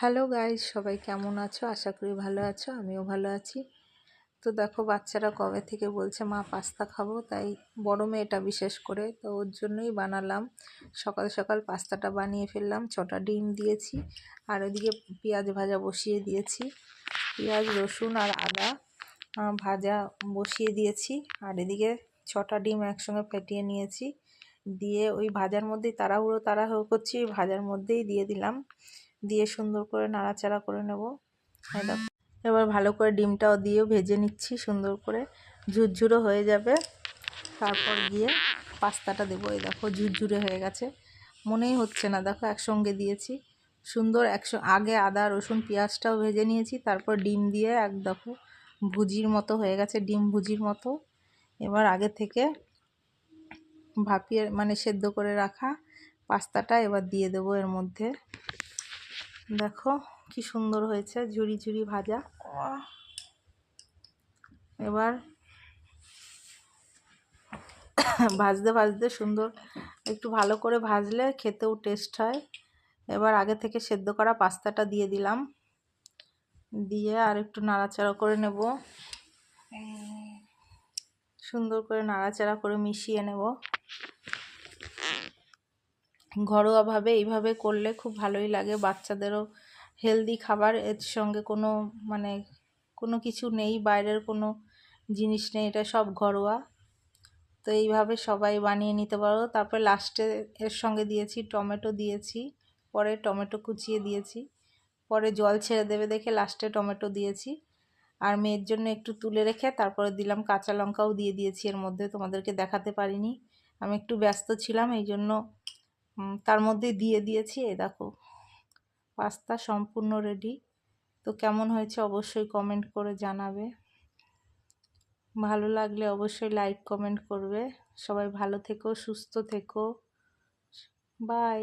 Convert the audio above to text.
Hello guys, সবাই কেমন আছো? আশা করি ভালো আছো। আমিও ভালো আছি। তো দেখো, বাচ্চারা কবে থেকে বলছে মা পাস্তা খাবো, তাই বড় মেয়েটা বিশেষ করে, তো ওর জন্যই বানালাম। সকাল সকাল পাস্তাটা বানিয়ে ফেললাম। 6টা ডিম দিয়েছি, আর ওদিকে পেঁয়াজ ভাজা বসিয়ে দিয়েছি। পেঁয়াজ, রসুন আর আদা ভাজা বসিয়ে দিয়েছি, আর এদিকে 6টা ডিম একসঙ্গে ফেটিয়ে নিয়েছি। দিয়ে ওই ভাজার মধ্যেই তাড়াহুড়ো করছি, ওই ভাজার মধ্যেই দিয়ে দিলাম। দিয়ে সুন্দর করে নাড়াচাড়া করে নেব। এবার ভালো করে ডিমটাও দিয়েও ভেজে নিচ্ছি সুন্দর করে, ঝুরঝুরো হয়ে যাবে। তারপর গিয়ে পাস্তাটা দেবো। এই দেখো ঝুরঝুরে হয়ে গেছে, মনেই হচ্ছে না। দেখো একসঙ্গে দিয়েছি সুন্দর। আগে আদা রসুন পেঁয়াজটাও ভেজে নিয়েছি, তারপর ডিম দিয়ে দেখো ভুজির মতো হয়ে গেছে, ডিম ভুজির মতো। এবার আগে থেকে ভাপিয়ে সেদ্ধ করে রাখা পাস্তাটা এবার দিয়ে দেবো এর মধ্যে। দেখো কি সুন্দর হয়েছে, ঝুরি ঝুরি ভাজা। এবার ভাজতে ভাজতে সুন্দর একটু ভালো করে ভাজলে খেতেও টেস্ট হয়। এবার আগে থেকে সেদ্ধ করা পাস্তাটা দিয়ে দিলাম, দিয়ে আর একটু নাড়াচাড়া করে নেব। সুন্দর করে নাড়াচাড়া করে মিশিয়ে নেব। ঘরোয়াভাবে এইভাবে করলে খুব ভালোই লাগে, বাচ্চাদেরও হেলদি খাবার। এর সঙ্গে কোনো কিছু নেই, বাইরের কোনো জিনিস নেই, এটা সব ঘরোয়া। তো এইভাবে সবাই বানিয়ে নিতে পারো। তারপরে লাস্টে এর সঙ্গে দিয়েছি টমেটো দিয়েছি, পরে টমেটো কুচিয়ে দিয়েছি, পরে জল ছেড়ে দেবে দেখে লাস্টে টমেটো দিয়েছি। আর মেয়ের জন্য একটু তুলে রেখে তারপরে দিলাম কাঁচা লঙ্কাও দিয়ে দিয়েছি এর মধ্যে। তোমাদেরকে দেখাতে পারিনি, আমি একটু ব্যস্ত ছিলাম, এই জন্য তার মধ্যে দিয়ে দিয়েছি। এই দেখো পাস্তা সম্পূর্ণ রেডি। তো কেমন হয়েছে অবশ্যই কমেন্ট করে জানাবে। ভালো লাগলে অবশ্যই লাইক কমেন্ট করবে। সবাই ভালো থেকো, সুস্থ থেকো। বাই।